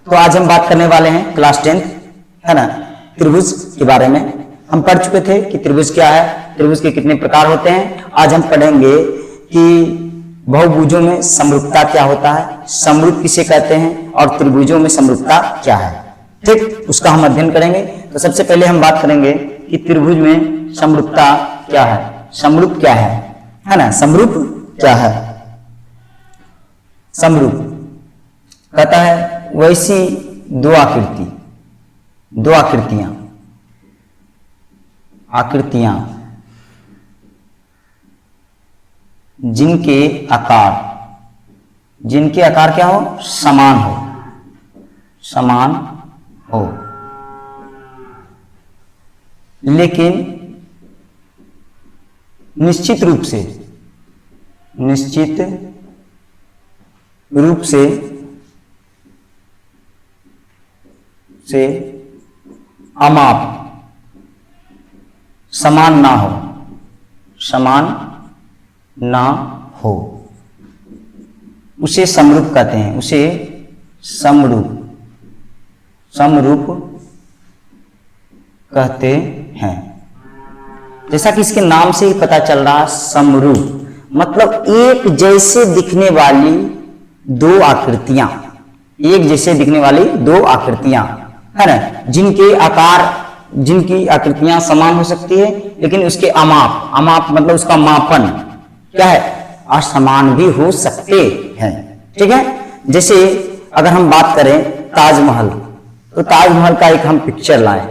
तो आज हम बात करने वाले हैं क्लास 10 है ना, त्रिभुज के बारे में। हम पढ़ चुके थे कि त्रिभुज क्या है, त्रिभुज के कितने प्रकार होते हैं। आज हम पढ़ेंगे कि बहुभुजों में समरूपता क्या होता है, समरूप किसे कहते हैं और त्रिभुजों में समरूपता क्या है। ठीक, उसका हम अध्ययन करेंगे। तो सबसे पहले हम बात करेंगे कि त्रिभुज में समरूपता क्या है, समरूप क्या है ना। समरूप क्या है? समरूप कहता है वैसी दो आकृतियां जिनके आकार क्या हो, समान हो लेकिन निश्चित रूप से अमाप समान ना हो उसे समरूप कहते हैं, उसे समरूप कहते हैं। जैसा कि इसके नाम से ही पता चल रहा, समरूप मतलब एक जैसे दिखने वाली दो आकृतियां, है ना, जिनकी आकृतियां समान हो सकती है लेकिन उसके अमाप मतलब उसका मापन क्या है, असमान भी हो सकते हैं। ठीक है, जैसे अगर हम बात करें ताजमहल, तो ताजमहल का एक हम पिक्चर लाए,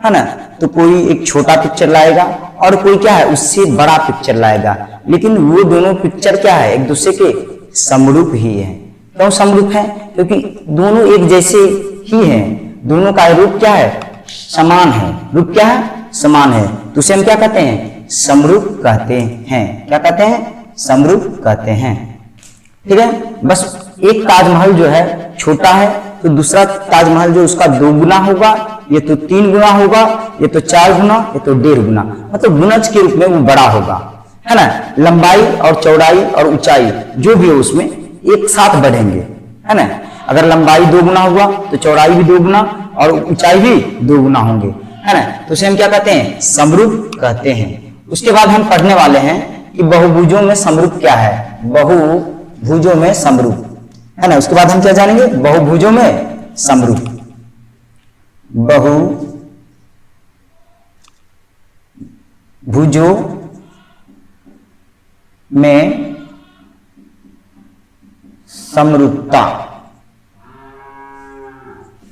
है ना, तो कोई एक छोटा पिक्चर लाएगा और कोई क्या है उससे बड़ा पिक्चर लाएगा, लेकिन वो दोनों पिक्चर क्या है, एक दूसरे के समरूप ही है। क्यों समरूप है? क्योंकि दोनों एक जैसे ही हैं, दोनों का रूप क्या है, समान है। रूप क्या है, समान है, तो उसे हम क्या कहते हैं, समरूप कहते हैं। क्या कहते हैं, समरूप कहते हैं। ठीक है, बस एक ताजमहल जो है छोटा है तो दूसरा ताजमहल जो उसका 2 गुना होगा, ये तो 3 गुना होगा, ये तो 4 गुना, ये तो 1.5 गुना, मतलब गुणज के रूप में वो बड़ा होगा, है ना। लंबाई और चौड़ाई और ऊंचाई जो भी हो उसमें एक साथ बढ़ेंगे, है ना। अगर लंबाई 2 गुना हुआ तो चौड़ाई भी 2 गुना और ऊंचाई भी 2 गुना होंगे, है ना। तो उसे हम क्या कहते हैं, समरूप कहते हैं। उसके बाद हम पढ़ने वाले हैं कि बहुभुजों में समरूप क्या है, बहुभुजों में समरूप, है ना। उसके बाद हम क्या जानेंगे, बहुभुजों में समरूप, बहुभुजों में समरूपता,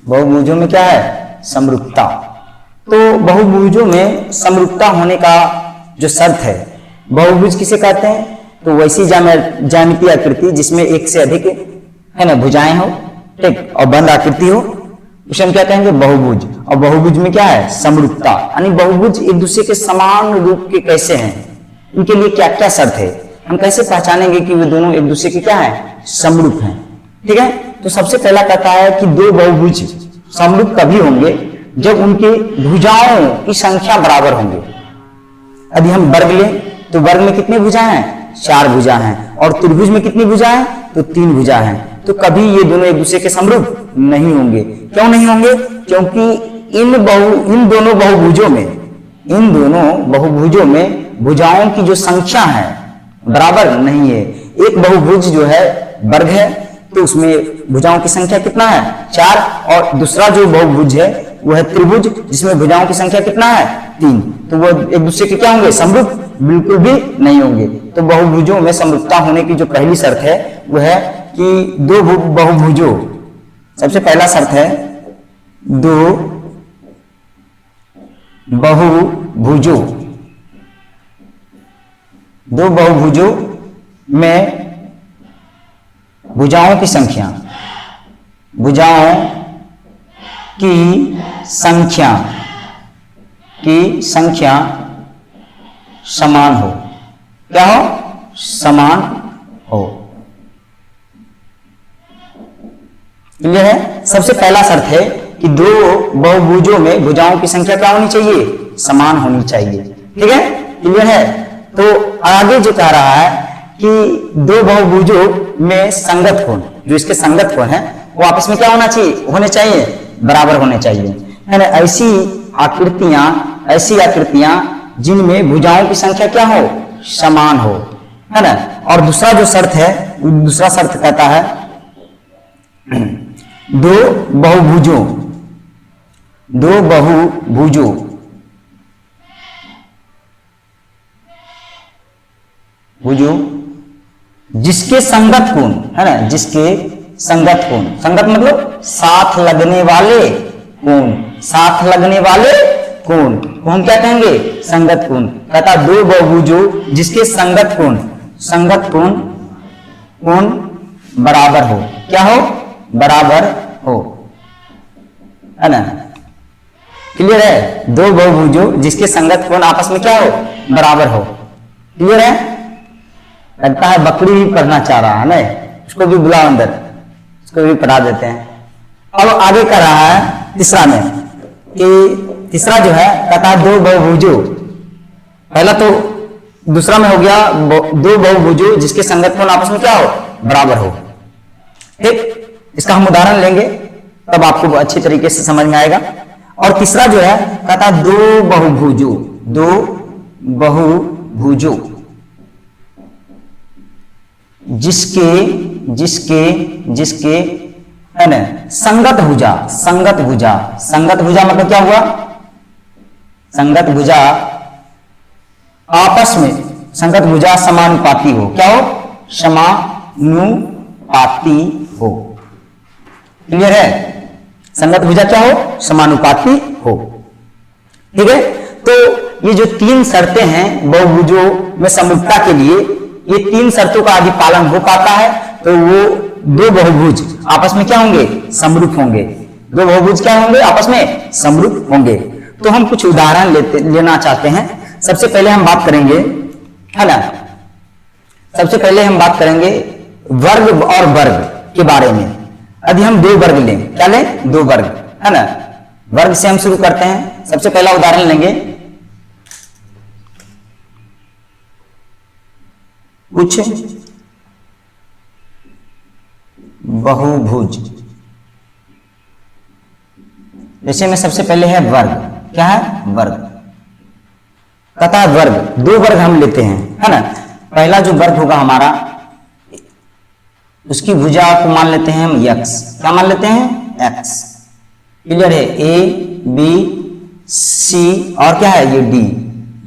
बहुभुजों में क्या है, समरूपता। तो बहुभुजों में समरूपता होने का जो शर्त है, बहुभुज किसे कहते हैं, तो वैसी ज्यामितीय आकृति जिसमें एक से अधिक, है ना, भुजाएं हो, ठीक, और बंद आकृति हो, उसे हम क्या कहेंगे, बहुभुज। और बहुभुज में क्या है, समरूपता, यानी बहुभुज एक दूसरे के समान रूप के कैसे हैं, इनके लिए क्या क्या शर्त है, हम कैसे पहचानेंगे कि वे दोनों एक दूसरे के क्या है, समरूप हैं। ठीक है, तो सबसे पहला कहता है कि दो बहुभुज समरूप कभी होंगे जब उनके भुजाओं की संख्या बराबर होंगे। यदि हम वर्ग लें तो वर्ग में कितने भुजा हैं, 4 भुजा हैं, और त्रिभुज में कितनी भुजा हैं, तो 3 भुजा हैं। तो कभी ये दोनों एक दूसरे के समरूप नहीं होंगे। क्यों नहीं होंगे? क्योंकि इन दोनों बहुभुजों में भुजाओं की जो संख्या है बराबर नहीं है। एक बहुभुज जो है वर्ग है तो उसमें भुजाओं की संख्या कितना है, 4, और दूसरा जो बहुभुज है वो है त्रिभुज जिसमें भुजाओं की संख्या कितना है, 3, तो वो एक दूसरे के क्या होंगे, समरूप बिल्कुल भी नहीं होंगे। तो बहुभुजों में समरूपता होने की जो पहली शर्त है वो है कि दो बहुभुजों, सबसे पहला शर्त है दो बहुभुजों में भुजाओं की संख्या समान हो। क्या हो, समान हो। क्लियर है? सबसे पहला शर्त है कि दो बहुभुजों में भुजाओं की संख्या क्या होनी चाहिए, समान होनी चाहिए। ठीक है, क्लियर है? तो आगे जो कह रहा है कि दो बहुभुजों में संगत कोण, जो इसके संगत कोण है वो आपस में क्या होना चाहिए, होने चाहिए, बराबर होने चाहिए, है ना। ऐसी आकृतियां जिनमें भुजाओं की संख्या क्या हो, समान हो, है ना। और दूसरा जो शर्त है, दूसरा शर्त कहता है दो बहुभुजों जिसके संगत कोण, है ना, जिसके संगत कोण, संगत मतलब साथ लगने वाले कोण, साथ लगने वाले कोण को हम क्या कहेंगे, संगत कोण। कहता दो बहुभुजों जिसके संगत कोण बराबर हो, क्या हो, बराबर हो, है ना। क्लियर है, दो बहुभुजों जिसके संगत कोण आपस में क्या हो, बराबर हो। क्लियर है। लगता है बकरी भी पढ़ना चाह रहा है ना, उसको भी बुलाओ अंदर, उसको भी पढ़ा देते हैं। अब आगे कर रहा है तीसरा में, कि तीसरा जो है कहता है दो बहुभुजों, पहला तो दूसरा में हो गया दो बहुभुजों जिसके संगत कोण आपस में क्या हो, बराबर हो। ठीक, इसका हम उदाहरण लेंगे तब आपको अच्छी तरीके से समझ में आएगा। और तीसरा जो है कहता है दो बहुभुजों जिसके है ना संगत भुजा मतलब क्या हुआ, संगत भुजा आपस में, संगत भुजा समानुपाती हो, क्या हो, समानुपाती हो। क्लियर है, संगत भुजा क्या हो, समानुपाती हो। ठीक है, तो ये जो तीन शर्तें हैं बहुभुजों में समरूपता के लिए, ये तीन शर्तों का यदि पालन हो पाता है तो वो दो बहुभुज आपस में क्या होंगे, समरूप होंगे। दो बहुभुज क्या होंगे, आपस में समरूप होंगे। तो हम कुछ उदाहरण लेना चाहते हैं। सबसे पहले हम बात करेंगे, है ना, सबसे पहले हम बात करेंगे वर्ग और वर्ग के बारे में। यदि हम दो वर्ग लें, क्या लें, दो वर्ग, है ना। वर्ग से हम शुरू करते हैं। सबसे पहला उदाहरण लेंगे, कुछ बहुभुज, जैसे में सबसे पहले है वर्ग, क्या है, वर्ग। कहता है वर्ग, दो वर्ग हम लेते हैं, है ना। पहला जो वर्ग होगा हमारा, उसकी भुजा को मान लेते हैं हम x, क्या मान लेते हैं, x। क्लियर है, a b c और क्या है ये d,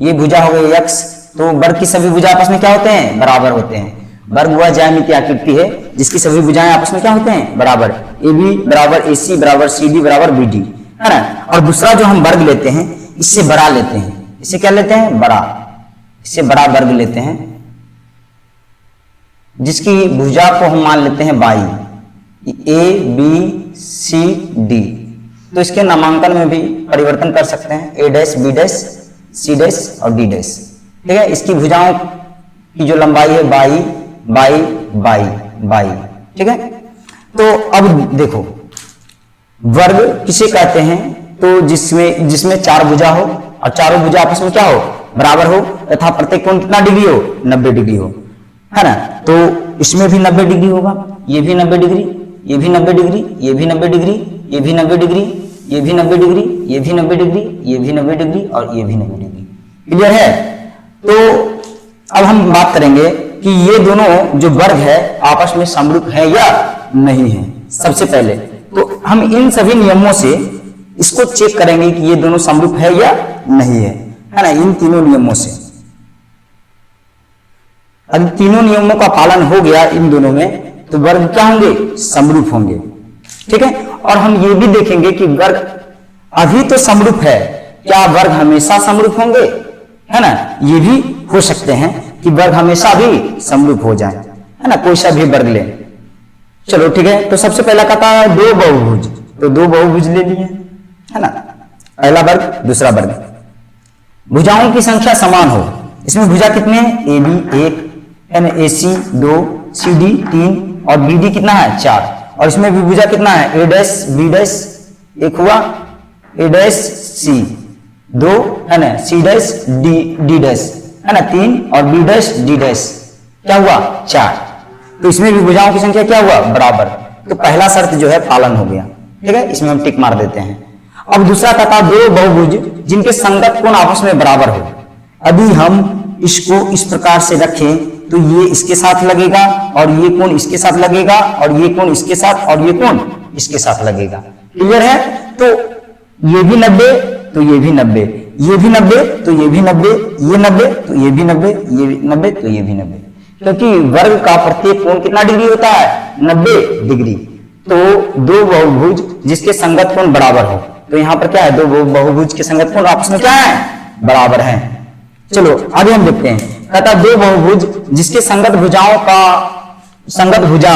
ये भुजा हो गई x। तो वर्ग की सभी भुजा आपस में क्या होते हैं, बराबर होते हैं। वर्ग वह ज्यामितीय आकृति है जिसकी सभी भुजाएं आपस में क्या होते हैं, बराबर। AB बराबर AC बराबर CD बराबर BD, है ना। और दूसरा जो हम वर्ग लेते हैं, इससे बड़ा लेते हैं, इससे क्या लेते हैं, बड़ा, इससे बड़ा वर्ग लेते हैं, जिसकी भुजा को हम मान लेते हैं y, A B C D। तो इसके नामांकन में भी परिवर्तन कर सकते हैं, A dash B dash C dash और D डैश। ठीक है, इसकी भुजाओं की जो लंबाई है बाई। ठीक है, तो अब देखो वर्ग किसे कहते हैं, तो जिसमें चार भुजा हो और चारों भुजा आपस में क्या हो, बराबर हो, तथा प्रत्येक कोण कितना डिग्री हो, 90 डिग्री हो, है ना। तो इसमें भी 90 डिग्री होगा, ये भी 90 डिग्री, ये भी 90 डिग्री, ये भी 90 डिग्री, ये भी 90 डिग्री, ये भी 90 डिग्री, ये भी 90 डिग्री, ये भी 90 डिग्री और ये भी 90 डिग्री। क्लियर है। तो अब हम बात करेंगे कि ये दोनों जो वर्ग है आपस में समरूप है या नहीं है। सबसे पहले तो हम इन सभी नियमों से इसको चेक करेंगे कि ये दोनों समरूप है या नहीं है ना। इन तीनों नियमों से, अगर तीनों नियमों का पालन हो गया इन दोनों में, तो वर्ग क्या होंगे, समरूप होंगे। ठीक है, और हम ये भी देखेंगे कि वर्ग अभी तो समरूप है, क्या वर्ग हमेशा समरूप होंगे, है ना। ये भी हो सकते हैं कि वर्ग हमेशा भी समरूप हो जाए, है ना, कोई सा भी वर्ग ले। चलो ठीक है, तो सबसे पहला कहता है दो बहुभुज, तो दो बहुभुज ले लिए, है ना। पहला वर्ग, दूसरा वर्ग, भुजाओं की संख्या समान हो। इसमें भुजा कितने हैं, AB 1, है ना, AC 2, CD 3 और BD कितना है, 4। और इसमें भी भुजा कितना है, A डैश B डैश 1 हुआ, A डैश C 2, है ना, C डैश D डैश, है ना, 3 और B डैश D डैश क्या हुआ, 4। तो इसमें भी भुजाओं की संख्या क्या हुआ, बराबर। तो पहला शर्त जो है पालन हो गया, ठीक है, इसमें हम टिक मार देते हैं। अब दूसरा कहता दो बहुभुज जिनके संगत कोण आपस में बराबर हो। अभी हम इसको इस प्रकार से रखें तो ये इसके साथ लगेगा और ये कोण इसके साथ लगेगा और ये कोण इसके साथ और ये कोण इसके साथ लगेगा। क्लियर है? तो ये भी 90 तो ये भी 90, ये भी 90 तो ये भी 90, ये 90 तो ये भी 90, ये भी 90 तो ये भी 90, क्योंकि वर्ग का प्रत्येक कोण कितना डिग्री होता है? 90 डिग्री। तो दो बहुभुज जिसके संगत कोण बराबर हो, तो यहां पर क्या है? दो बहुभुज के संगत कोण आपस में क्या है? बराबर है। चलो आगे हम देखते हैं। कहता दो बहुभुज जिसके संगत भुजा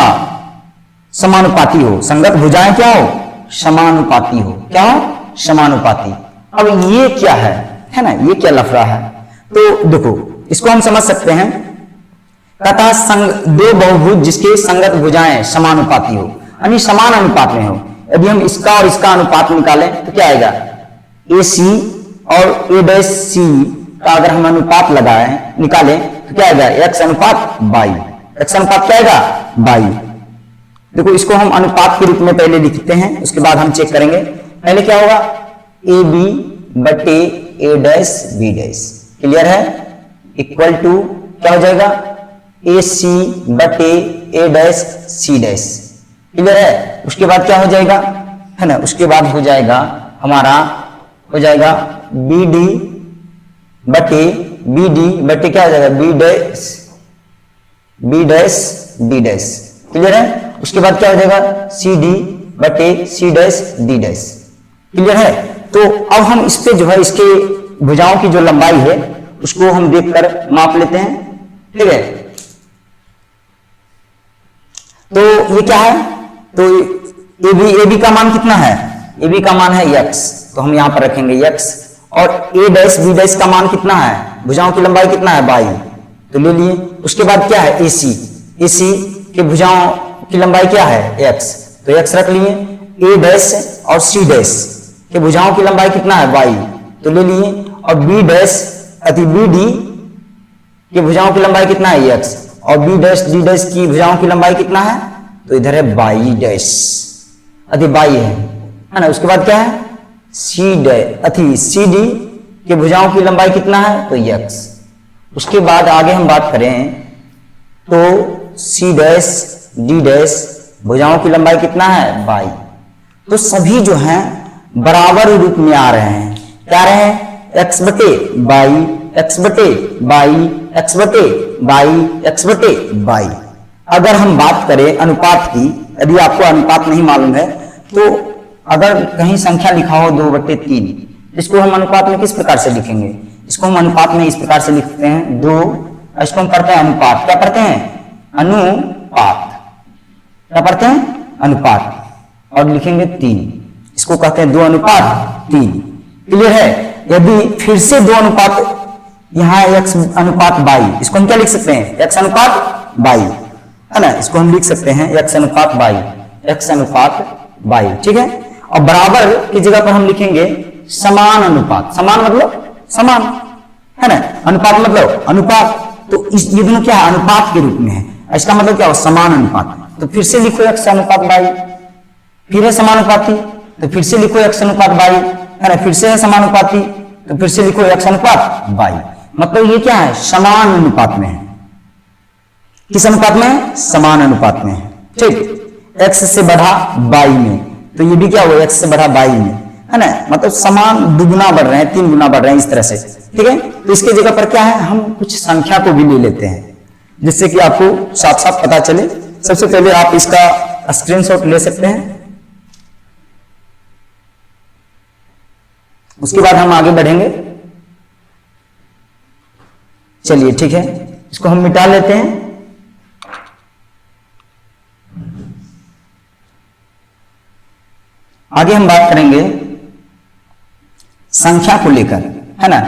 समानुपाती हो। संगत भुजाएं क्या हो? समानुपाती हो। क्या हो? समानुपाती। अब ये क्या है ना, ये क्या लफड़ा है? तो देखो इसको हम समझ सकते हैं। कहता दो बहुभुज जिसके संगत भुजाएं समानुपाती हो, यानी समान अनुपात में हो। यदि हम इसका और इसका अनुपात निकालें तो क्या आएगा? AC और A'(C) का अगर हम अनुपात निकालें तो क्या आएगा? X अनुपात Y। X अनुपात क्या आएगा? Y। देखो इसको हम अनुपात के रूप में पहले लिखते हैं, उसके बाद हम चेक करेंगे। पहले क्या होगा? AB बटे A'(B'। क्लियर है? इक्वल टू क्या हो जाएगा? AC बटे A'(C'। क्लियर है? उसके बाद क्या हो जाएगा, है ना? उसके बाद हो जाएगा हमारा BD बटे क्या हो जाएगा? B'(D'). क्लियर है? उसके बाद क्या हो जाएगा? CD बटे C'(D'). क्लियर है? तो अब हम इस पे जो है इसके भुजाओं की जो लंबाई है उसको हम देखकर माप लेते हैं। ठीक है? तो ये क्या है? तो AB का मान कितना है? AB का मान है X, तो हम यहां पर रखेंगे X। और A'(B') का मान कितना है? भुजाओं की लंबाई कितना है? Y, तो ले लिए। उसके बाद क्या है? AC के भुजाओं की लंबाई क्या है? X, तो X रख लिए। A' और C' के भुजाओं की लंबाई कितना है? Y, तो ले लिए। और BD के भुजाओं की लंबाई कितना है? X, और B'(D') की भुजाओं की लंबाई कितना है? तो इधर है Y', Y है ना? उसके बाद क्या है? CD के भुजाओं की लंबाई कितना है? तो X। उसके बाद आगे हम बात करें तो C'(D') भुजाओं की लंबाई कितना है? Y। तो सभी जो हैं बराबर रूप में आ रहे हैं। क्या रहे हैं? X बटे Y, X बटे Y, X बटे Y, X बटे Y। अगर हम बात करें अनुपात की, यदि आपको अनुपात नहीं मालूम है तो अगर कहीं संख्या लिखा हो 2/3, इसको हम अनुपात में किस प्रकार से लिखेंगे? इसको हम अनुपात में इस प्रकार से लिखते हैं 2, इसको हम पढ़ते हैं अनुपात। क्या पढ़ते हैं? अनुपात। क्या पढ़ते हैं? अनुपात। और लिखेंगे 3, इसको कहते हैं 2:3। क्लियर है? यदि फिर से 2:, यहां X अनुपात Y, इसको हम क्या लिख सकते हैं? X अनुपात Y, है ना? इसको हम लिख सकते हैं X अनुपात Y, X अनुपात Y। ठीक है? और बराबर की जगह पर हम लिखेंगे समान अनुपात। समान मतलब समान, है ना? अनुपात मतलब अनुपात। तो ये दोनों क्या है? अनुपात के रूप में है। इसका मतलब क्या हो? समान अनुपात। तो फिर से लिखो X अनुपात Y, फिर है समानुपाती, तो फिर से लिखो X अनुपात Y, है ना? फिर से है समानुपाती, तो फिर से लिखो X अनुपात Y। मतलब ये क्या है? समान अनुपात में है। किस अनुपात में है? समान अनुपात में है। ठीक? X से बढ़ा Y में, तो ये भी क्या हुआ? X से बढ़ा Y में, है ना? मतलब समान दुगुना बढ़ रहे हैं, 3 गुना बढ़ रहे हैं, इस तरह से। ठीक है? तो इसके जगह पर क्या है? हम कुछ संख्या को भी ले लेते हैं जिससे कि आपको साफ साफ पता चले। सबसे पहले आप इसका स्क्रीनशॉट ले सकते हैं, उसके बाद हम आगे बढ़ेंगे। चलिए ठीक है, इसको हम मिटा लेते हैं। आगे हम बात करेंगे संख्या को लेकर, है ना,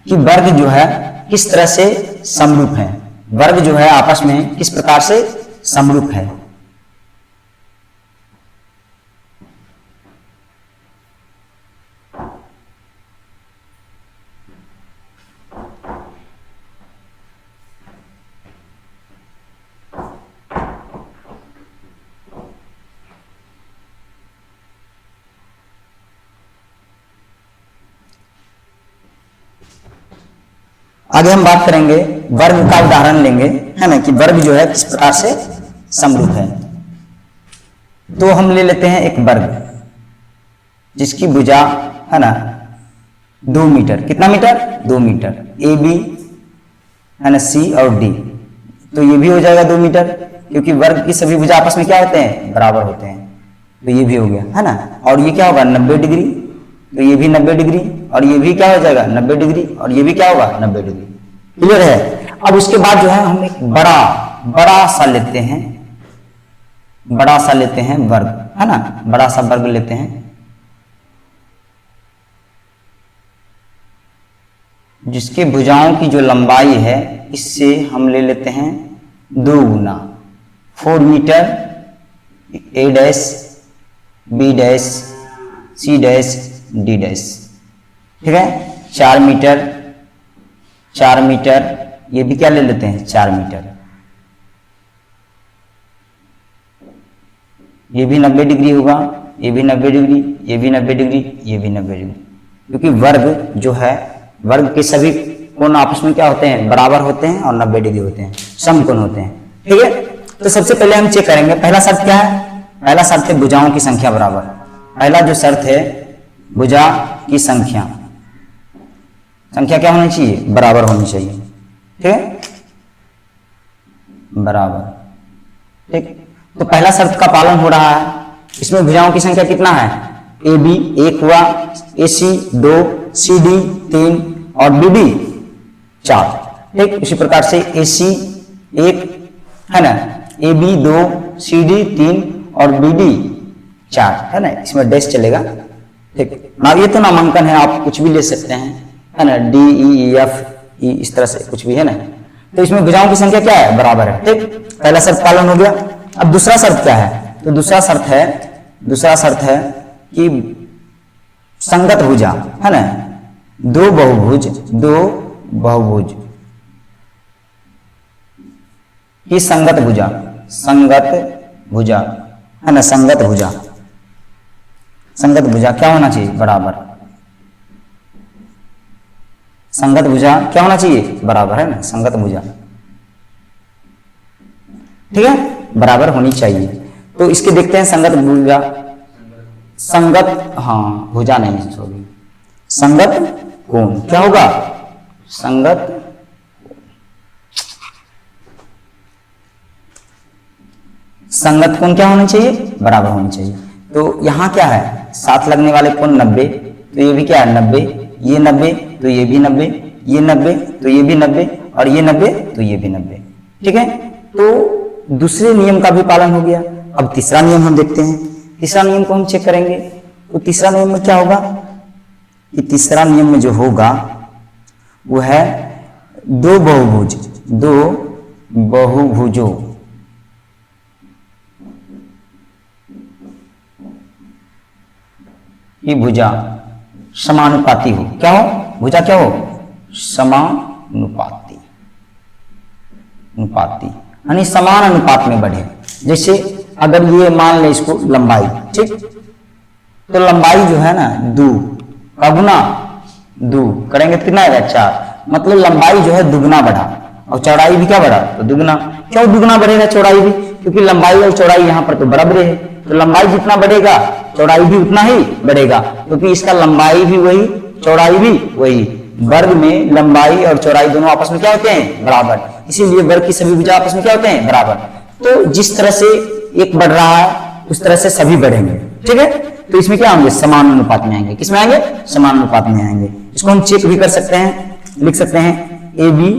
कि वर्ग जो है किस तरह से समरूप है। वर्ग जो है आपस में किस प्रकार से समरूप है। आगे हम बात करेंगे वर्ग का उदाहरण लेंगे, है ना, कि वर्ग जो है किस प्रकार से समरूप है। तो हम ले लेते हैं एक वर्ग जिसकी भुजा है ना 2 मीटर, कितना मीटर, 2 मीटर, ए बी है ना, सी और डी, तो ये भी हो जाएगा 2 मीटर, क्योंकि वर्ग की सभी भुजा आपस में क्या होते हैं, बराबर होते हैं। तो ये भी हो गया, है ना, और ये क्या होगा 90 डिग्री, तो ये भी 90 डिग्री, और ये भी क्या हो जाएगा 90 डिग्री, और ये भी क्या होगा 90 डिग्री। क्लियर है। अब उसके बाद जो है हम एक बड़ा सा लेते हैं, बड़ा सा लेते हैं वर्ग, है ना, बड़ा सा वर्ग लेते हैं जिसके भुजाओं की जो लंबाई है इससे हम ले लेते हैं 2 गुना 4 metre, A dash B dash C dash D dash, ठीक है, 4 मीटर, 4 मीटर, ये भी क्या ले लेते हैं 4 मीटर, ये भी 90 डिग्री होगा, ये भी 90 डिग्री, ये भी 90 डिग्री, ये भी 90 डिग्री, क्योंकि वर्ग जो है, वर्ग के सभी कोण आपस में क्या होते हैं, बराबर होते हैं और 90 डिग्री होते हैं, समकोण होते हैं। ठीक है, तो सबसे पहले हम चेक करेंगे, पहला शर्त क्या है, पहला शर्त है भुजाओं की संख्या बराबर। पहला जो शर्त है भुजा की संख्या क्या होनी चाहिए, बराबर होनी चाहिए। ठीक है, बराबर, ठीक। तो पहला शर्त का पालन हो रहा है, इसमें भुजाओं की संख्या कितना है, ए बी 1 हुआ, ए सी 2, सी डी 3 और बी डी 4। ठीक, इसी प्रकार से ए सी 1 है ना, ए बी 2, सी डी 3 और बी डी 4, है ना, इसमें डैश चलेगा। ठीक ना, ये तो नामांकन है, आप कुछ भी ले सकते हैं, है ना, डी ई एफ ई इस तरह से कुछ भी, है ना। तो इसमें भुजाओं की संख्या क्या है, बराबर है। ठीक, पहला शर्त पालन हो गया। अब दूसरा शर्त क्या है, तो दूसरा शर्त है कि संगत भुजा, है ना, दो बहुभुज की संगत भुजा, है ना, संगत भुजा क्या होना चाहिए, बराबर। संगत भुजा क्या होना चाहिए, बराबर, है ना, संगत भुजा, ठीक है, बराबर होनी चाहिए। तो इसके देखते हैं संगत भुजा, हाँ भुजा नहीं, सॉरी, संगत कोण क्या होगा, संगत कोण क्या होना चाहिए, बराबर होनी चाहिए। तो यहाँ क्या है, साथ लगने वाले कोण 90, तो ये भी क्या है 90, ये 90 तो ये भी 90, ये 90 तो ये भी 90 और ये 90 तो ये भी 90। ठीक है, तो दूसरे नियम का भी पालन हो गया। अब तीसरा नियम हम देखते हैं, तीसरा नियम को हम चेक करेंगे। तो तीसरा नियम में क्या होगा कि तीसरा नियम में जो होगा वो है दो बहुभुजों की भुजा समानुपाती हो। क्या हो, भुजा क्या हो, समानुपाती, यानी समान अनुपात में बढ़े। जैसे अगर ये मान ले इसको लंबाई, ठीक, तो लंबाई जो है ना 2 का गुना 2 करेंगे तो कितना आएगा 4, मतलब लंबाई जो है दुगना बढ़ा और चौड़ाई भी क्या बढ़ा, तो दुगना। क्यों दुगना बढ़ेगा चौड़ाई भी, क्योंकि लंबाई और चौड़ाई यहाँ पर तो बराबर है, तो लंबाई जितना बढ़ेगा चौड़ाई भी उतना ही बढ़ेगा, क्योंकि इसका लंबाई भी वही चौड़ाई भी वही। वर्ग में लंबाई और चौड़ाई दोनों आपस में क्या होते हैं, बराबर, इसीलिए वर्ग की सभी भुजा आपस में क्या होते हैं, बराबर। तो जिस तरह से एक बढ़ रहा है उस तरह से सभी बढ़ेंगे। ठीक है, तो इसमें क्या होंगे, समान अनुपात में आएंगे। किसमें आएंगे, समान अनुपात में आएंगे। इसको हम चेक भी कर सकते हैं, लिख सकते हैं ए बी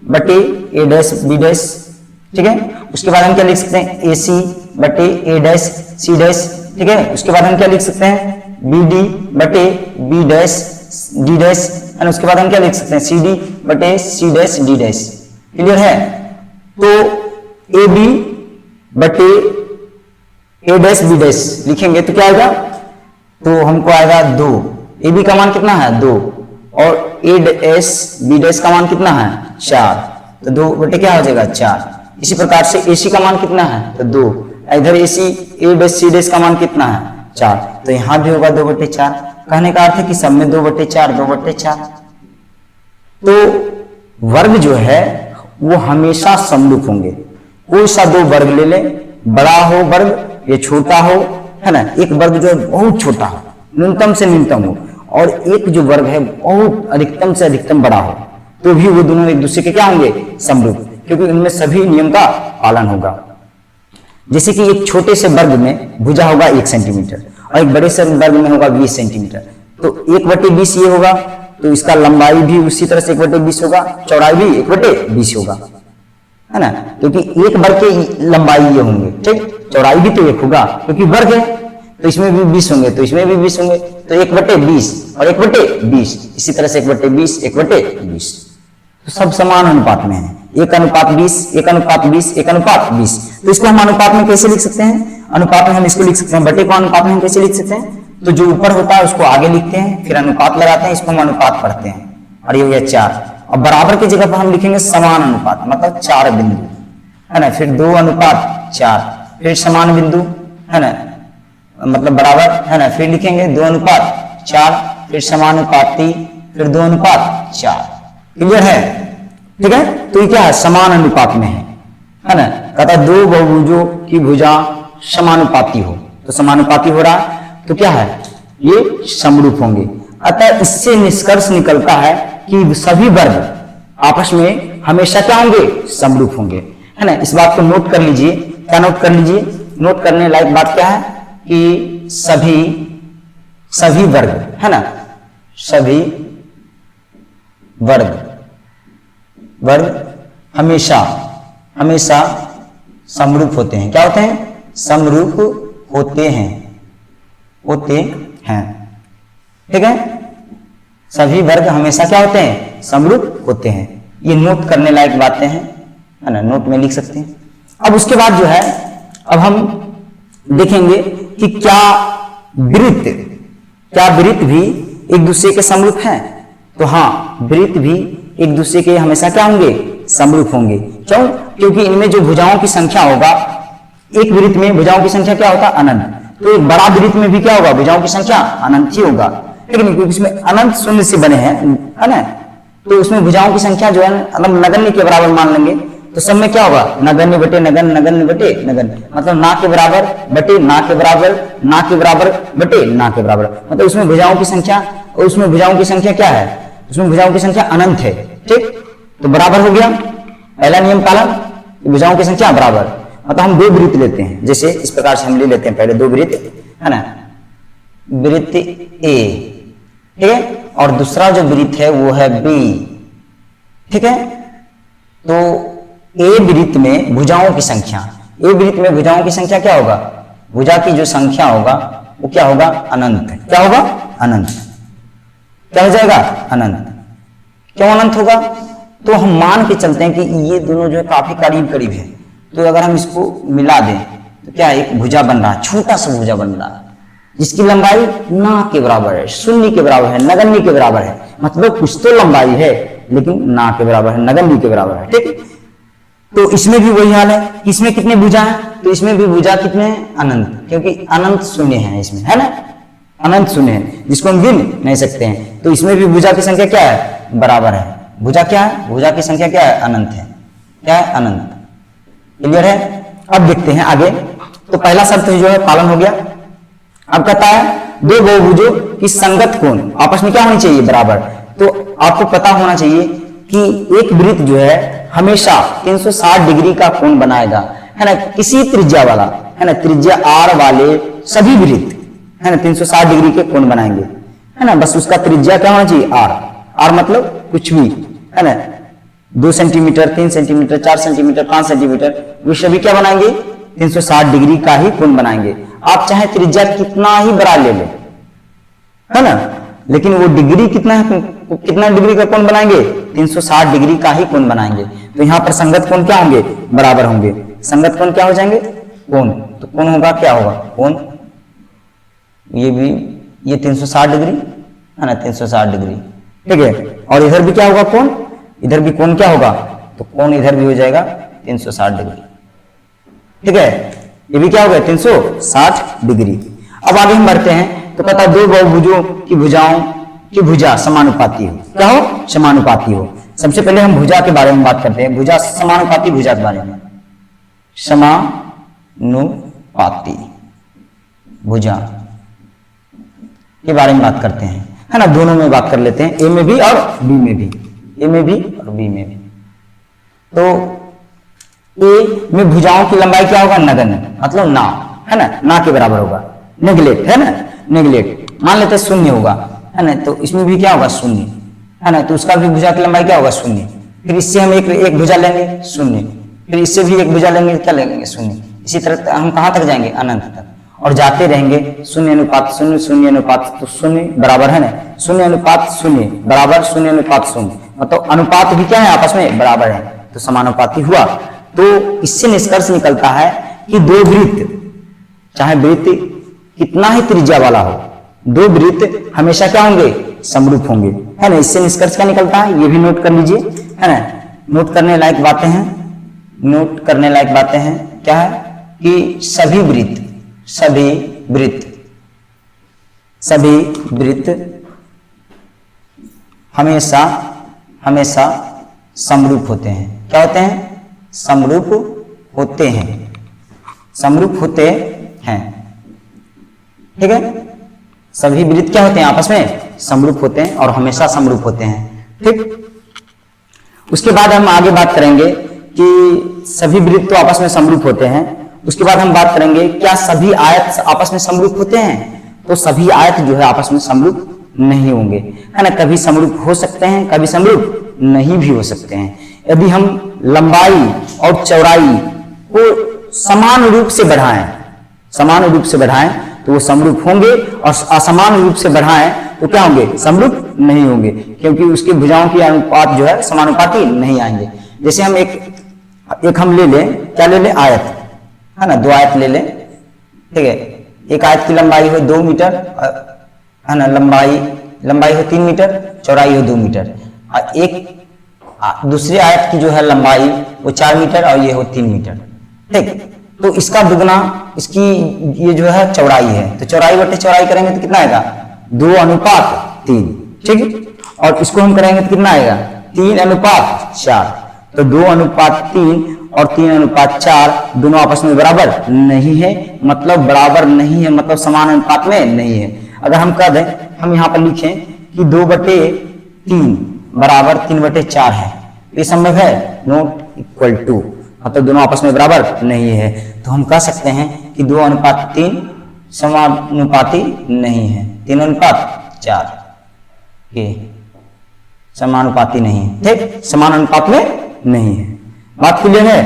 बटे ए डैश बी डैश। ठीक है, उसके बाद हम क्या लिख सकते हैं, ए सी बटे ए डैश सी डैश। ठीक है, उसके बाद हम क्या लिख सकते हैं, बी डी बटे बी डैश डी डैश, और उसके बाद हम क्या लिख सकते हैं, सी डी बटे C dash D dash. Clear है, तो ए बी बटे ए डैश बी डैश लिखेंगे तो क्या आएगा, तो हमको आएगा 2, ए बी का मान कितना है 2 और ए डैश बी डैश का मान कितना है 4, तो 2 बटे क्या हो जाएगा 4। इसी प्रकार से ए सी का मान कितना है, तो 2, इधर ए सी ए डैश सी डैश का मान कितना है 4, तो यहां भी होगा 2 बटे 4। कहने का अर्थ है कि सब में 2 बटे 4 2 बटे 4। तो वर्ग जो है वो हमेशा समरूप होंगे। कोई सा दो वर्ग ले लें, बड़ा हो वर्ग या छोटा हो, है ना, एक वर्ग जो है बहुत छोटा हो, न्यूनतम से न्यूनतम हो, और एक जो वर्ग है बहुत अधिकतम से अधिकतम बड़ा हो, तो भी वो दोनों एक दूसरे के क्या होंगे, समरूप, क्योंकि उनमें सभी नियम का पालन होगा। जैसे कि एक छोटे से वर्ग में भुजा होगा 1 सेंटीमीटर और एक बड़े से वर्ग में होगा 20 सेंटीमीटर, तो 1/20 ये होगा, तो इसका लंबाई भी उसी तरह से 1/20 होगा, चौड़ाई भी 1/20 होगा, है ना, क्योंकि एक वर्ग की लंबाई ये होंगे, ठीक, चौड़ाई भी तो 1 होगा क्योंकि वर्ग है, तो इसमें भी 20 होंगे, तो इसमें भी 20 होंगे, तो 1/20 और 1/20, इसी तरह से 1/20 1/20, तो सब समान अनुपात में है, 1:20 1:20 1:20। तो इसको हम अनुपात में कैसे लिख सकते हैं, अनुपात में हम इसको लिख सकते हैं, बटे को अनुपात में हम कैसे लिख सकते हैं, तो जो ऊपर होता है उसको आगे लिखते हैं, फिर अनुपात लगाते हैं, इसको हम अनुपात पढ़ते हैं, और ये हो गया 4। और बराबर की जगह पर हम लिखेंगे समान अनुपात, मतलब 4 बिंदु, है ना, फिर 2:4, फिर समान बिंदु, है ना, मतलब बराबर, है ना, फिर लिखेंगे 2:4, फिर समानुपात 3, फिर 2:4। क्लियर है, ठीक है। तो ये क्या है, समान अनुपात में है ना, कहता है दो बहुभुजों की भुजा समानुपाती हो, तो समानुपाती हो रहा, तो क्या है, ये समरूप होंगे। अतः इससे निष्कर्ष निकलता है कि सभी वर्ग आपस में हमेशा क्या होंगे, समरूप होंगे, है ना। इस बात को नोट कर लीजिए, क्या नोट कर लीजिए, नोट करने लायक बात क्या है कि सभी वर्ग, है ना, सभी वर्ग हमेशा समरूप होते हैं। क्या होते हैं, समरूप होते हैं, ठीक है। सभी वर्ग हमेशा क्या होते हैं, समरूप होते हैं। ये नोट करने लायक बातें हैं, है ना, नोट में लिख सकते हैं। अब उसके बाद जो है, अब हम देखेंगे कि क्या वृत्त भी एक दूसरे के समरूप हैं, तो हाँ, वृत्त भी एक दूसरे के हमेशा क्या होंगे, समरूप होंगे। क्यों, क्योंकि इनमें जो भुजाओं की संख्या होगा, एक वृत्त में भुजाओं की संख्या क्या होगा, अनंत, तो एक बड़ा वृत्त में भी क्या होगा, भुजाओं की संख्या अनंत ही होगा, लेकिन क्योंकि इसमें अनंत शून्य से बने हैं, है ना, तो उसमें भुजाओं की संख्या जो है मतलब नगण्य के बराबर मान लेंगे, तो सब में क्या होगा, नगण्य बटे नगण्य, नगण्य बटे नगण्य, मतलब ना के बराबर बटे ना के बराबर, ना के बराबर बटे ना के बराबर, मतलब उसमें भुजाओं की संख्या, और उसमें भुजाओं की संख्या क्या है, उसमें भुजाओं की संख्या अनंत है, ठीक, तो बराबर हो गया, पहला नियम पालन, भुजाओं की संख्या बराबर। मतलब हम 2 वृत्त लेते हैं, जैसे इस प्रकार से हम ले लेते हैं, पहले 2 वृत्त, है ना, वृत्त ए, ठीक है, और दूसरा जो वृत्त है वो है बी, ठीक है। तो ए वृत्त में भुजाओं की संख्या, ए वृत्त में भुजाओं की संख्या क्या होगा, भुजा की जो संख्या होगा वो क्या होगा, अनंत, क्या होगा, अनंत, क्या हो जाएगा, अनंत। क्यों अनंत होगा, तो हम मान के चलते हैं कि ये दोनों जो है काफी करीब करीब है, तो अगर हम इसको मिला दें तो क्या एक भुजा बन रहा है, छोटा सा भुजा बन रहा है, जिसकी लंबाई ना के बराबर है, शून्य के बराबर है, नगण्य के बराबर है, मतलब कुछ तो लंबाई है लेकिन ना के बराबर है, नगण्य के बराबर है, ठीक। तो इसमें भी वही हाल है, इसमें कितने भुजा है, तो इसमें भी भुजा कितने हैं, अनंत, क्योंकि अनंत शून्य है इसमें, है ना, अनंत शून्य है जिसको हम गिन नहीं सकते हैं, तो इसमें भी भुजा की संख्या क्या है, बराबर है। भुजा क्या है, भुजा की संख्या क्या है, अनंत है, क्या है, अनंत। क्लियर है। अब देखते हैं आगे, तो पहला शर्त जो है पालन हो गया। अब कहता है 2 बहुभुजों की संगत कोण आपस में क्या होनी चाहिए, बराबर। तो आपको पता होना चाहिए कि एक वृत्त जो है हमेशा 360 डिग्री का कोण बनाएगा, है ना, किसी त्रिज्या वाला, है ना, त्रिज्या r वाले सभी वृत्त, है ना, 360 डिग्री के कोण बनाएंगे, है ना, बस उसका त्रिज्या क्या होना चाहिए, r मतलब कुछ भी, है ना, 2 सेंटीमीटर 3 सेंटीमीटर 4 सेंटीमीटर 5 सेंटीमीटर, वो सभी क्या बनाएंगे, 360 डिग्री का ही कोण बनाएंगे। आप चाहे त्रिज्या कितना ही बड़ा ले ले, है ना, लेकिन वो डिग्री कितना डिग्री का कोण बनाएंगे, 360 डिग्री का ही कोण बनाएंगे। तो यहाँ पर संगत कोण क्या होंगे, बराबर होंगे। संगत कोण क्या हो जाएंगे, कोण, तो कोण होगा क्या होगा, कोण, ये भी ये 360 डिग्री, है ना, 360 डिग्री, ठीक है। और इधर भी क्या होगा, कोण, इधर भी कोण क्या होगा, तो कोण इधर भी हो जाएगा 360 डिग्री, ठीक है। ये भी क्या हो गया, 360 डिग्री। अब आगे हम बढ़ते हैं, तो कहता है 2 बहुभुजों की भुजाओं की भुजा समानुपाती हो, क्या हो, समानुपाती हो। सबसे पहले हम भुजा के बारे में बात करते हैं, भुजा समानुपाती भुजा के बारे में, समानुपाती भुजा के बारे में बात करते हैं, है ना। दोनों में बात कर लेते हैं, ए में भी और बी में भी, ए में भी और बी में भी। तो ए में भुजाओं की लंबाई क्या होगा, नगण्य, मतलब ना, है ना के बराबर होगा, नेग्लेक्ट, है ना, नेग्लेक्ट, मान लेते हैं शून्य होगा, है ना। तो इसमें भी क्या होगा, शून्य, है ना। तो उसका भी भुजा की लंबाई क्या होगा, शून्य। फिर इससे हम एक भुजा लेंगे, शून्य, फिर इससे भी एक भुजा लेंगे, क्या लेंगे, शून्य। इसी तरह हम कहां तक जाएंगे, अनंत तक, और जाते रहेंगे, शून्य अनुपात शून्य, शून्य अनुपात तो शून्य बराबर, है ना, शून्य अनुपात शून्य बराबर शून्य अनुपात शून्य, मतलब अनुपात भी क्या है, आपस में बराबर है, तो समानुपाती हुआ। तो इससे निष्कर्ष निकलता है कि दो वृत्त, चाहे वृत्त कितना ही त्रिज्या वाला हो, दो वृत्त हमेशा क्या होंगे, समरूप होंगे, है ना। इससे निष्कर्ष क्या निकलता है, ये भी नोट कर लीजिए, है ना। नोट करने लायक बातें हैं, नोट करने लायक बातें हैं, क्या है कि सभी वृत्त हमेशा समरूप होते हैं। क्या होते हैं, समरूप होते हैं, समरूप होते हैं, ठीक है। सभी वृत्त क्या होते हैं, आपस में समरूप होते हैं और हमेशा समरूप होते हैं, ठीक। उसके बाद हम आगे बात करेंगे कि सभी वृत्त तो आपस में समरूप होते हैं। उसके बाद हम बात करेंगे क्या सभी आयत आपस में समरूप होते हैं, तो सभी आयत जो है आपस में समरूप नहीं होंगे, है ना। कभी समरूप हो सकते हैं, कभी समरूप नहीं भी हो सकते हैं। यदि हम लंबाई और चौड़ाई को समान रूप से बढ़ाएं तो वो समरूप होंगे, और असमान रूप से बढ़ाएं तो क्या होंगे, समरूप नहीं होंगे, क्योंकि उसकी भुजाओं की अनुपात जो है समानुपाती नहीं आएंगे। जैसे हम एक हम ले लें, क्या ले लें, आयत, है ना, दो आयत ले लें, ठीक है। एक आयत की लंबाई हो 2 मीटर, है ना, लंबाई हो 3 मीटर, चौड़ाई हो 2 मीटर, और एक दूसरी आयत की जो है लंबाई वो 4 मीटर और ये हो 3 मीटर, ठीक। तो इसका दुगना इसकी ये जो है चौड़ाई है, तो चौड़ाई बटे चौड़ाई करेंगे तो कितना आएगा, 2:3, ठीक। और इसको हम करेंगे तो कितना आएगा, 3:4, तो 2:3 और 3:4 दोनों आपस में बराबर नहीं है, मतलब बराबर नहीं है, मतलब समान अनुपात में नहीं है। अगर हम कह दें, हम यहाँ पर लिखें कि 2/3 बराबर 3/4 है, ये संभव है, नॉट इक्वल टू, मतलब दोनों आपस में बराबर नहीं है। तो हम कह सकते हैं कि 2:3 समानुपाती नहीं है, 3:4 ये समानुपाती नहीं है, ठीक, समान अनुपात में नहीं है। बात क्लियर है।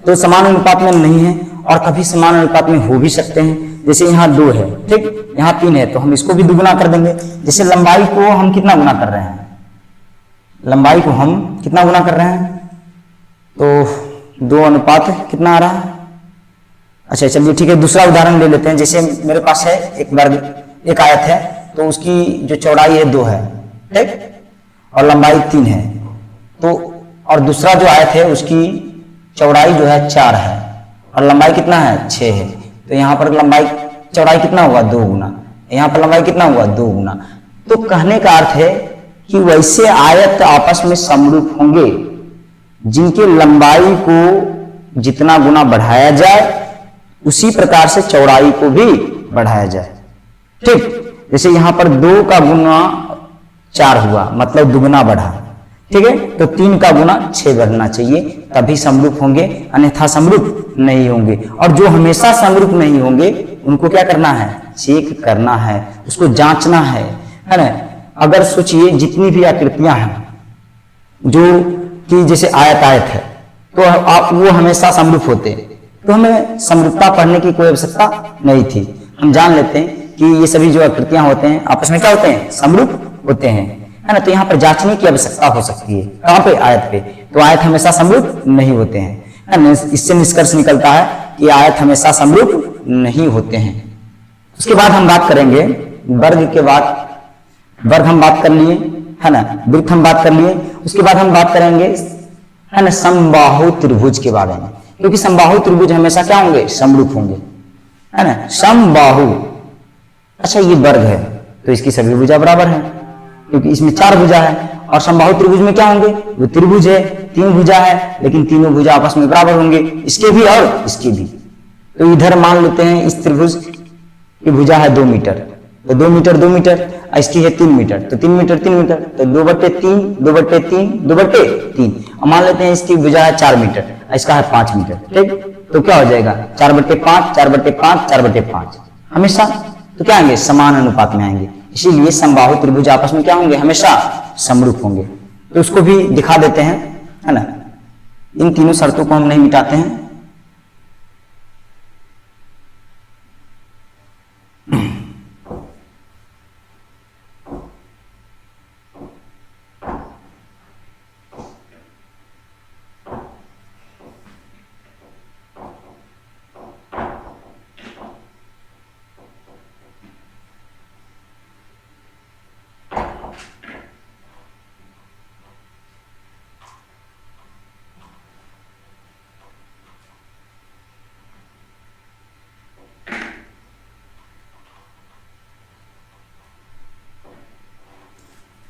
तो समान अनुपात में नहीं है, और कभी समान अनुपात में हो भी सकते हैं। जैसे यहाँ 2 है, ठीक, यहाँ 3 है, तो हम इसको भी दुगुना कर देंगे। जैसे लंबाई को हम कितना गुना कर रहे हैं, लंबाई को हम कितना गुना कर रहे हैं, तो 2 अनुपात कितना आ रहा है। अच्छा चलिए ठीक है, दूसरा उदाहरण ले लेते हैं। जैसे मेरे पास है एक आयत है, तो उसकी जो चौड़ाई है 2 है, ठीक, और लंबाई 3 है, तो और दूसरा जो आयत है उसकी चौड़ाई जो है 4 है और लंबाई कितना है, 6 है। तो यहाँ पर चौड़ाई कितना हुआ, 2 गुना, यहाँ पर लंबाई कितना हुआ, 2 गुना। तो कहने का अर्थ है कि वैसे आयत आपस में समरूप होंगे जिनके लंबाई को जितना गुना बढ़ाया जाए उसी प्रकार से चौड़ाई को भी बढ़ाया जाए, ठीक। जैसे यहाँ पर 2 का गुना 4 हुआ, मतलब दुगुना बढ़ा, ठीक है। तो 3 का गुना 6 बढ़ना चाहिए, तभी समरूप होंगे, अन्यथा समरूप नहीं होंगे। और जो हमेशा समरूप नहीं होंगे उनको क्या करना है, चेक करना है, उसको जांचना है ना। अगर सोचिए जितनी भी आकृतियां हैं जो कि जैसे आयत है, तो आप वो हमेशा समरूप होते, तो हमें समरूपता पढ़ने की कोई आवश्यकता नहीं थी। हम जान लेते हैं कि ये सभी जो आकृतियां होते हैं आपस में क्या होते हैं, समरूप होते हैं, है ना। तो यहाँ पर जांचने की आवश्यकता हो सकती है, कहाँ पे, आयत पे। तो आयत हमेशा समरूप नहीं होते हैं, है ना। इससे निष्कर्ष निकलता है कि आयत हमेशा समरूप नहीं होते हैं। उसके बाद हम बात करेंगे वर्ग के बाद, वर्ग हम बात कर लिए, है ना, वृत्त हम बात कर लिए। उसके बाद हम बात करेंगे, है ना, समबाहु त्रिभुज के बारे में, क्योंकि समबाहु त्रिभुज हमेशा क्या होंगे, समरूप होंगे, है ना। समबाहु, अच्छा ये वर्ग है तो इसकी सभी भुजा बराबर है, क्योंकि इसमें 4 भुजा है और समबाहु त्रिभुज में क्या होंगे, वो त्रिभुज है, तीन भुजा है, लेकिन तीनों भुजा आपस में बराबर होंगे, इसके भी और इसके भी। तो इधर मान लेते हैं इस त्रिभुज की भुजा है 2 मीटर, तो 2 मीटर 2 मीटर, इसकी है 3 मीटर, तो 3 मीटर 3 मीटर, तो 2/3 2/3 2/3। अब मान लेते हैं इसकी भुजा है 4 मीटर, इसका है 5 मीटर, ठीक। तो क्या हो जाएगा 4/5 4/5 4/5 हमेशा, तो क्या आएंगे, समान अनुपात में आएंगे। इसीलिए समबाहु त्रिभुज आपस में क्या होंगे, हमेशा समरूप होंगे। तो उसको भी दिखा देते हैं, है ना। इन तीनों शर्तों को हम नहीं मिटाते हैं।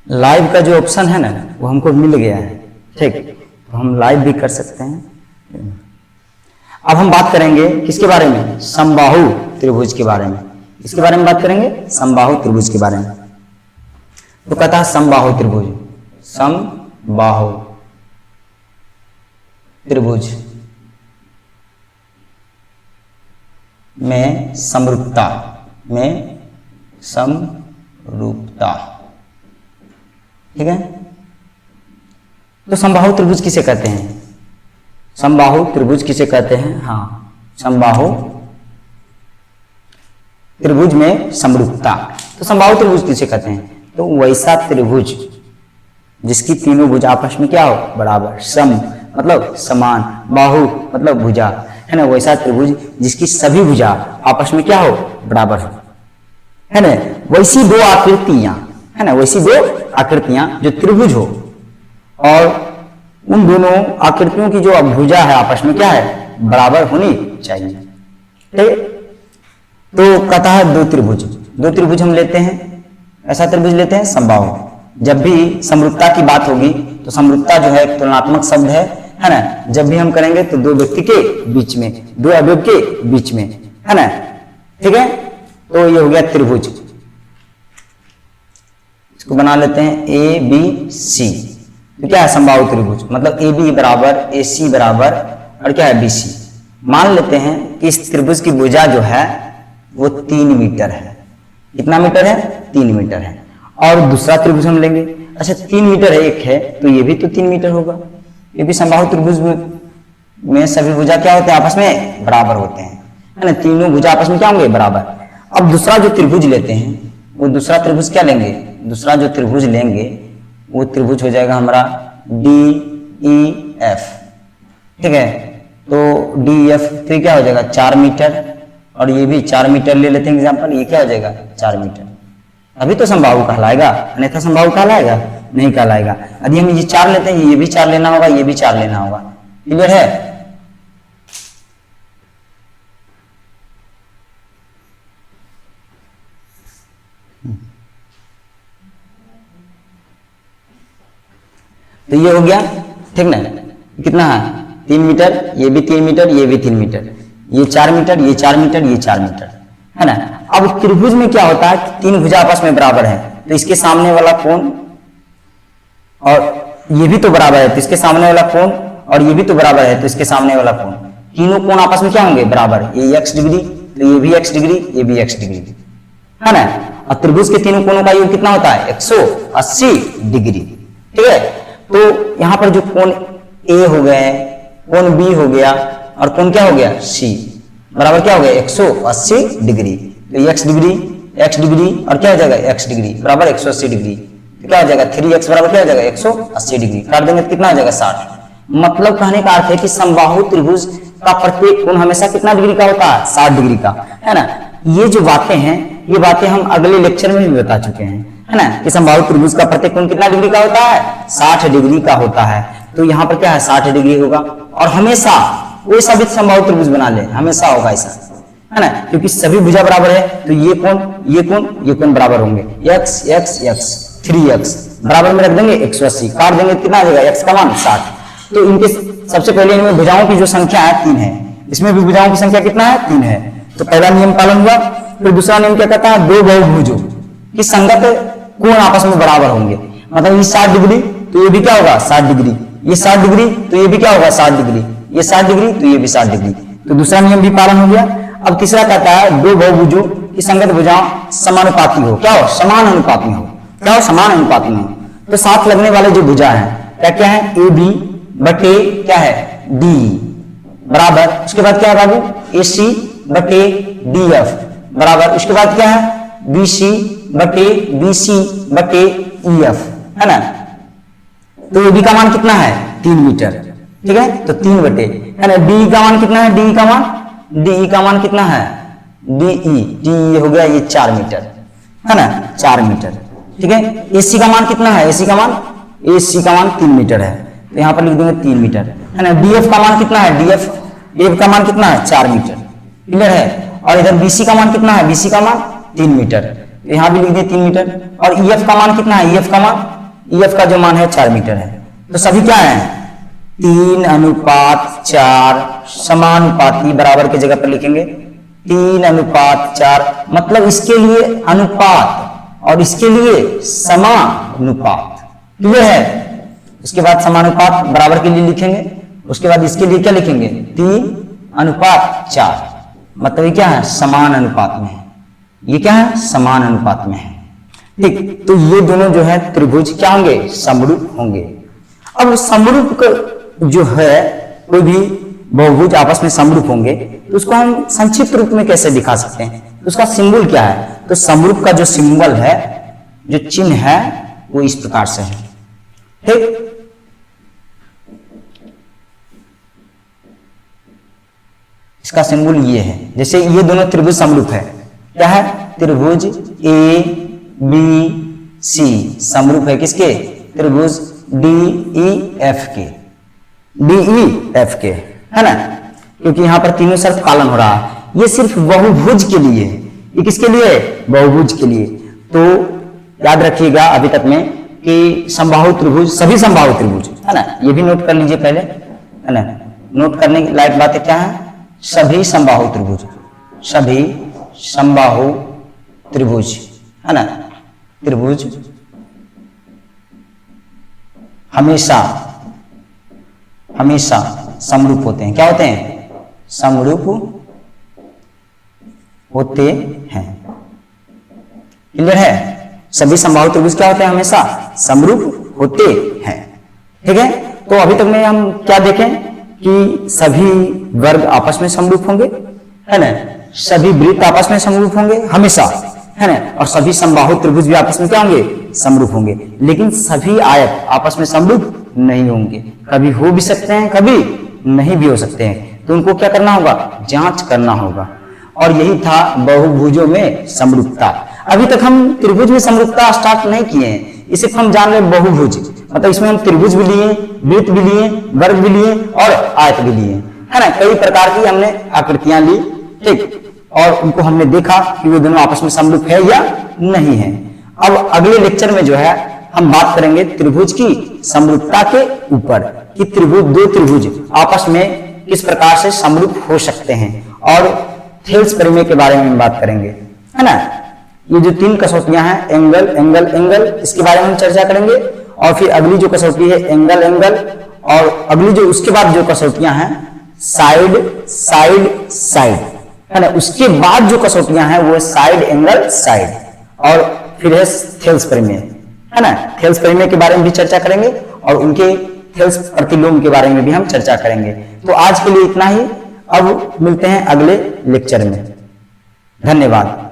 लाइव का जो ऑप्शन है ना वो हमको मिल गया है, ठीक। तो हम लाइव भी कर सकते हैं। अब हम बात करेंगे किसके बारे में, समबाहु त्रिभुज के बारे में। इसके बारे में बात करेंगे, समबाहु त्रिभुज के बारे में। तो कहता है समबाहु त्रिभुज, समबाहु त्रिभुज में समरूपता, में समरूपता, ठीक है। तो समबाहु त्रिभुज किसे कहते हैं, समबाहु त्रिभुज किसे कहते हैं, हाँ, समबाहु त्रिभुज में समरूपता। तो समबाहु त्रिभुज किसे कहते हैं, तो वैसा त्रिभुज जिसकी तीनों भुजा आपस में क्या हो, बराबर, सम मतलब समान, बाहु मतलब भुजा, है ना। वैसा त्रिभुज जिसकी सभी भुजा आपस में क्या हो, बराबर हो, है ना। वैसी दो आकृतियां, है ना, वैसी दो आकृतियां जो त्रिभुज हो और उन दोनों आकृतियों की जो भुजा है आपस में क्या है, बराबर होनी चाहिए, ठीक। तो कहता है दो त्रिभुज हम लेते हैं, ऐसा त्रिभुज लेते हैं समबाहु। जब भी समरूपता की बात होगी तो समरूपता जो है तुलनात्मक शब्द है ना। जब भी हम करेंगे तो दो व्यक्ति के बीच में, दो अवयव के बीच में, है ना, ठीक है। तो ये हो गया त्रिभुज, इसको बना लेते हैं ए बी सी। तो क्या है समबाहु त्रिभुज, मतलब ए बी बराबर ए सी बराबर और क्या है बी सी। मान लेते हैं कि इस त्रिभुज की भुजा जो है वो 3 मीटर है। कितना मीटर है, 3 मीटर है। और दूसरा त्रिभुज हम लेंगे, अच्छा 3 मीटर है, एक है, तो ये भी तो 3 मीटर होगा। ये भी समबाहु त्रिभुज में सभी भुजा क्या होते हैं, आपस में बराबर होते हैं, है ना। तीनों भुजा आपस में क्या होंगे, बराबर। अब दूसरा जो त्रिभुज लेते हैं, वो दूसरा त्रिभुज क्या लेंगे, दूसरा जो त्रिभुज लेंगे वो त्रिभुज हो जाएगा हमारा डी ई एफ, ठीक है। तो डी एफ तो क्या हो जाएगा 4 मीटर, और ये भी 4 मीटर ले लेते हैं एग्जाम्पल, ये क्या हो जाएगा 4 मीटर। अभी तो समबाहु कहलाएगा, अन्यथा समबाहु कहलाएगा नहीं कहलाएगा। यदि हम ये 4 लेते हैं, ये भी 4 लेना होगा, ये भी 4 लेना होगा, क्लियर है। तो ये हो गया, ठीक ना। कितना है 3 मीटर, ये भी 3 मीटर, ये भी 3 मीटर, ये 4 मीटर, ये 4 मीटर, ये 4 मीटर, है ना। अब त्रिभुज में क्या होता है कि 3 भुजा आपस में बराबर है, तो इसके सामने वाला कोण और ये भी तो बराबर है, तो इसके सामने वाला कोण और ये भी तो बराबर है, तो इसके सामने वाला कोण, तीनों कोण आपस में क्या होंगे, बराबर। ये x डिग्री, तो ये भी x डिग्री, ये भी x डिग्री, है ना। और त्रिभुज के तीनों कोणों का योग कितना होता है 180 डिग्री, ठीक है। तो यहां पर जो कोण A हो गए, कोण B हो गया और कोण क्या हो गया C, बराबर क्या हो गया 180 डिग्री। तो x डिग्री और क्या हो जाएगा x डिग्री बराबर 180 डिग्री, तो क्या हो जाएगा 3x बराबर क्या हो जाएगा 180 डिग्री, काट देंगे तो कितना हो जाएगा 60। मतलब कहने का अर्थ है कि समबाहु त्रिभुज का प्रत्येक कोण हमेशा कितना डिग्री का होता है, 60 डिग्री का, है ना। ये जो बातें हैं, ये बातें हम अगले लेक्चर में भी बता चुके हैं, है ना, कि समबाहु त्रिभुज का प्रत्येक कोण कितना डिग्री का होता है, 60 डिग्री का होता है। तो यहाँ पर क्या है 60 डिग्री होगा, और हमेशा कोई सा भी समबाहु त्रिभुज बना ले हमेशा होगा ऐसा, है ना, क्योंकि सभी भुजा बराबर है। तो ये कोण बराबर होंगे, x x x 3x बराबर में रख देंगे 180, काट देंगे कितना आ जाएगा x का मान 60। तो इनके सबसे पहले इनमें भुजाओं की जो संख्या है 3 है, इसमें भी भुजाओं की संख्या कितना है 3 है। तो पहला नियम पालन हुआ। फिर दूसरा नियम क्या कहता है, दो बहुभुजों की संगत कोण आपस में बराबर होंगे। मतलब ये 60 डिग्री तो ये भी क्या होगा 60 डिग्री, ये 60 डिग्री तो ये भी क्या होगा 60 डिग्री, ये 60 डिग्री तो ये भी 60 डिग्री। तो दूसरा नियम भी पालन हो गया। अब तीसरा कहता है दो बहुभुजों की संगत भुजाएं समानुपाती हो, क्या हो समान अनुपात में हो, क्या हो समान अनुपात में हो। तो साथ लगने वाले जो भुजा है क्या क्या है, ए बी बटे क्या है डी बराबर, उसके बाद क्या है बाबू ए सी बटे डी एफ बराबर, उसके बाद क्या है बी सी बटे बी सी बटे ई एफ, है ना। तो ए बी का मान कितना है 3 मीटर, ठीक है। तो 3 बटे है ना, डी का मान कितना है, डी का मान, डी का मान कितना है डीई, डी हो गया ये 4 मीटर, है ना 4 मीटर, ठीक है। एसी का मान कितना है, एसी का मान, एसी का मान 3 मीटर है, तो यहां पर लिख देंगे 3 मीटर, है ना। डीएफ का मान कितना है, डीएफ एफ का मान कितना है 4 मीटर, क्लियर है। और इधर बीसी का मान कितना है, बीसी का मान 3 मीटर, तो यहां भी लिख दिए 3 मीटर। और ईएफ का मान कितना है, ईएफ का मान, ईएफ का जो मान है 4 मीटर है। तो सभी क्या है 3:4 समानुपाती, बराबर की जगह पर लिखेंगे 3:4, मतलब इसके लिए अनुपात और इसके लिए समानुपात, क्लियर है। उसके बाद समानुपात बराबर के लिए लिखेंगे, उसके बाद इसके लिए क्या लिखेंगे 3:4, मतलब ये क्या है समान अनुपात में है, ये क्या है समान अनुपात में है, ठीक। तो ये दोनों जो है त्रिभुज क्या होंगे समरूप होंगे। अब समरूप जो है कोई भी बहुभुज आपस में समरूप होंगे तो उसको हम संक्षिप्त रूप में कैसे दिखा सकते हैं, तो उसका सिंबल क्या है। तो समरूप का जो सिंबल है, जो चिन्ह है वो इस प्रकार से है, ठीक। इसका सिंबल ये है, जैसे ये दोनों त्रिभुज समरूप है, क्या है त्रिभुज ए बी सी समरूप है किसके, त्रिभुज डी ई एफ के, डी ई एफ के, है ना। क्योंकि यहां पर तीनों शर्त पालन हो रहा है। ये सिर्फ बहुभुज के लिए है, ये किसके लिए बहुभुज के लिए। तो याद रखिएगा अभी तक में कि समबाहु त्रिभुज, सभी समबाहु त्रिभुज, है ना, ये भी नोट कर लीजिए पहले, है ना। नोट करने की लायक बातें क्या है, सभी समबाहु त्रिभुज, सभी समबाहु त्रिभुज, है ना, त्रिभुज हमेशा हमेशा समरूप होते हैं, क्या होते हैं समरूप होते हैं, क्लियर है। सभी समबाहु त्रिभुज क्या होते हैं हमेशा समरूप होते हैं, ठीक है। तो अभी तक में हम क्या देखें कि सभी वर्ग आपस में समरूप होंगे, है ना, सभी वृत्त आपस में समरूप होंगे हमेशा, है ना, और सभी समबाहु त्रिभुज भी आपस में क्या होंगे समरूप होंगे। लेकिन सभी आयत आपस में समरूप नहीं होंगे, कभी हो भी सकते हैं कभी नहीं भी हो सकते हैं, तो उनको क्या करना होगा जांच करना होगा। और यही था बहुभुजों में समरूपता। अभी तक हम त्रिभुज में समरूपता स्टार्ट नहीं किए हैं, इसे हम जान रहे बहुभुज, मतलब इसमें हम त्रिभुज भी लिए, वृत्त भी लिए, वर्ग भी लिए और आयत भी लिए, है ना। कई प्रकार की हमने आकृतियां ली, ठीक, और उनको हमने देखा कि वो दोनों आपस में समरूप है या नहीं है। अब अगले लेक्चर में जो है हम बात करेंगे त्रिभुज की समरूपता के ऊपर, कि त्रिभुज, दो त्रिभुज आपस में किस प्रकार से समरूप हो सकते हैं, और थेल्स प्रमेय के बारे में बात करेंगे, है ना। ये जो 3 कसौटियां हैं, एंगल एंगल एंगल, इसके बारे में हम चर्चा करेंगे। और फिर अगली जो कसौटी है एंगल एंगल, और अगली जो उसके बाद जो कसौटियां हैं साइड साइड साइड, है ना। उसके बाद जो कसौटियां हैं वो साइड एंगल साइड, और फिर है थेल्स प्रमेय, है ना। थेल्स प्रमेय के बारे में भी चर्चा करेंगे और उनके थेल्स प्रतिलोम के बारे में भी हम चर्चा करेंगे। तो आज के लिए इतना ही, अब मिलते हैं अगले लेक्चर में, धन्यवाद।